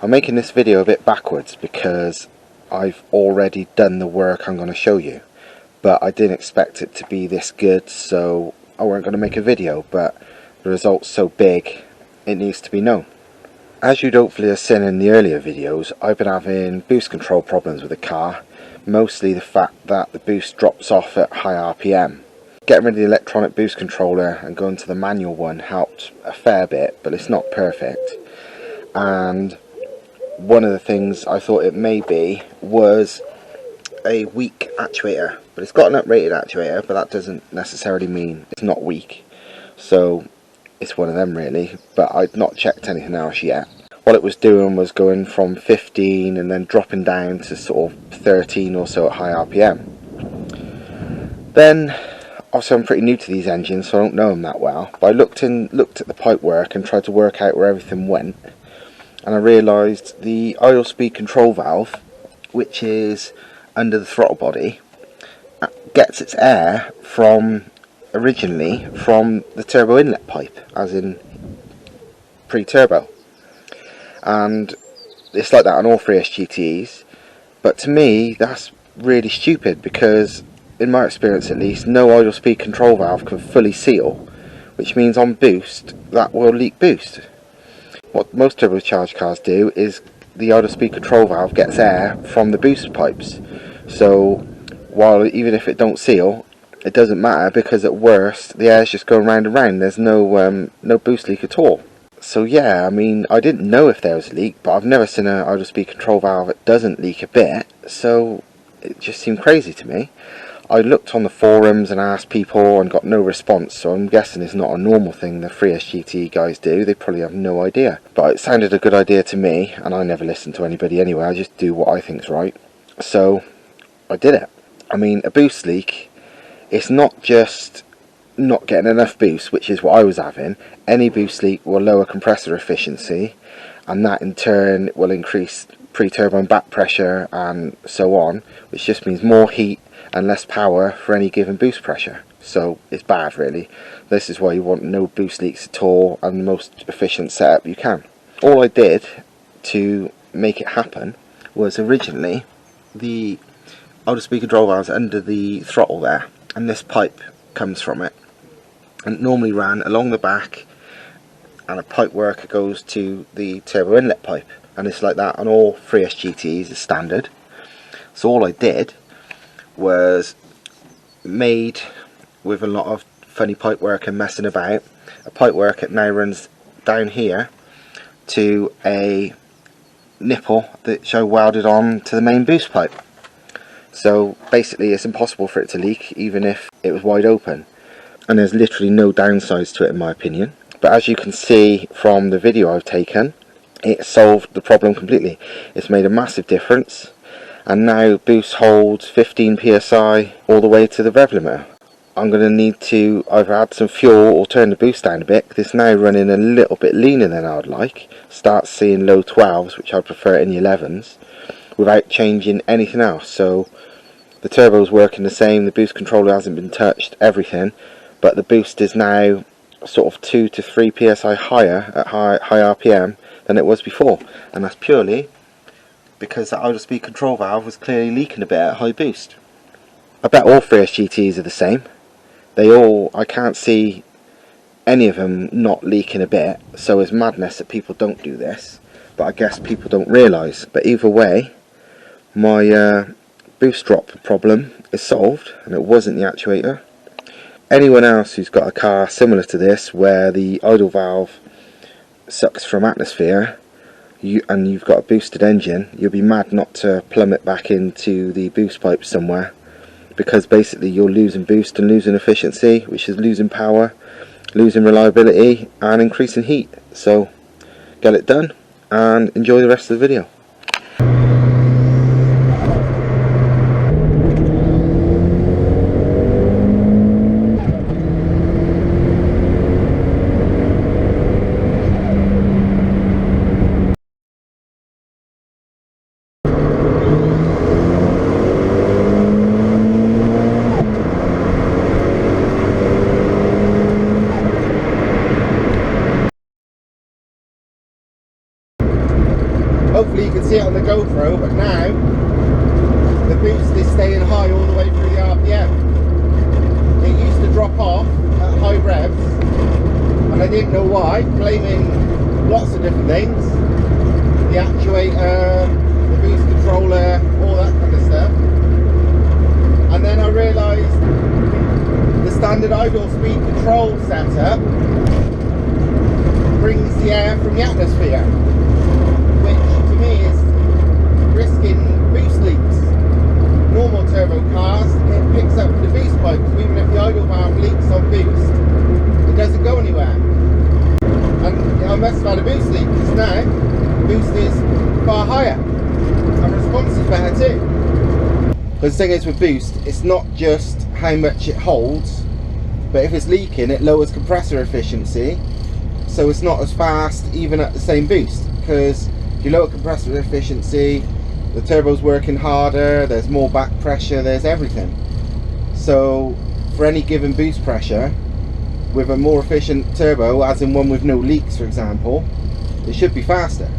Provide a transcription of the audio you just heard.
I'm making this video a bit backwards because I've already done the work I'm going to show you, but I didn't expect it to be this good, so I weren't going to make a video, but the result's so big it needs to be known. As you'd hopefully have seen in the earlier videos, I've been having boost control problems with the car, mostly the fact that the boost drops off at high RPM. Getting rid of the electronic boost controller and going to the manual one helped a fair bit, but it's not perfect. And one of the things I thought it may be was a weak actuator, but it's got an uprated actuator, but that doesn't necessarily mean it's not weak. So it's one of them really, but I'd not checked anything else yet. What it was doing was going from 15 and then dropping down to sort of 13 or so at high RPM. Then obviously I'm pretty new to these engines, so I don't know them that well, but I looked at the pipework and tried to work out where everything went, and I realised the idle speed control valve, which is under the throttle body, gets its air originally from the turbo inlet pipe, as in pre-turbo, and it's like that on all 3S-GTEs. But to me that's really stupid, because in my experience at least, no idle speed control valve can fully seal, which means on boost that will leak boost. What most turbocharged cars do is the idle speed control valve gets air from the boost pipes, so while even if it don't seal, it doesn't matter, because at worst the air's just going round and round. There's no boost leak at all. So yeah, I mean, I didn't know if there was a leak, but I've never seen an idle speed control valve that doesn't leak a bit, so it just seemed crazy to me. I looked on the forums and asked people and got no response, so I'm guessing it's not a normal thing the 3S-GTE guys do. They probably have no idea, but it sounded a good idea to me, and I never listen to anybody anyway. I just do what I think's right, so I did it. I mean, a boost leak, it's not just not getting enough boost, which is what I was having. Any boost leak will lower compressor efficiency, and that in turn will increase pre-turbo and back pressure and so on, which just means more heat and less power for any given boost pressure. So it's bad really. This is why you want no boost leaks at all and the most efficient setup you can. All I did to make it happen was originally the idle speed control valve under the throttle there, and this pipe comes from it, and it normally ran along the back, and a pipe work goes to the turbo inlet pipe, and it's like that on all 3S-GTEs as standard. So all I did was made, with a lot of funny pipework and messing about, a pipework that now runs down here to a nipple that I welded on to the main boost pipe. So basically it's impossible for it to leak even if it was wide open, and there's literally no downsides to it in my opinion. But as you can see from the video I've taken, it solved the problem completely. It's made a massive difference, and now boost holds 15 psi all the way to the rev limiter. I'm going to need to either add some fuel or turn the boost down a bit, because it's now running a little bit leaner than I would like. Start seeing low 12s, which I'd prefer in the 11s, without changing anything else. So the turbo's working the same, the boost controller hasn't been touched, everything, but the boost is now sort of 2 to 3 psi higher at high RPM than it was before, and that's purely because that idle speed control valve was clearly leaking a bit at high boost. I bet all 3S-GTEs are the same. I can't see any of them not leaking a bit, so it's madness that people don't do this, but I guess people don't realise. But either way, my boost drop problem is solved, and it wasn't the actuator. Anyone else who's got a car similar to this, where the idle valve sucks from atmosphere, and you've got a boosted engine, you'll be mad not to plumb it back into the boost pipe somewhere, because basically you're losing boost and losing efficiency, which is losing power, losing reliability and increasing heat. So get it done and enjoy the rest of the video. hopefully you can see it on the GoPro, but now the boost is staying high all the way through the RPM. It used to drop off at high revs, and I didn't know why, blaming lots of different things, the actuator, the boost controller, all that kind of stuff. And then I realised the standard idle speed control setup brings the air from the atmosphere, which to me is risking boost leaks. Normal turbo cars, it picks up the boost pipe, so even if the idle valve leaks on boost, it doesn't go anywhere. And I must have had a boost leak, because now boost is far higher and response is better too. Because the thing is with boost, it's not just how much it holds, but if it's leaking it lowers compressor efficiency, so it's not as fast even at the same boost. Because if you lower compressor efficiency, the turbo's working harder, there's more back pressure, there's everything. So for any given boost pressure, with a more efficient turbo, as in one with no leaks for example, it should be faster.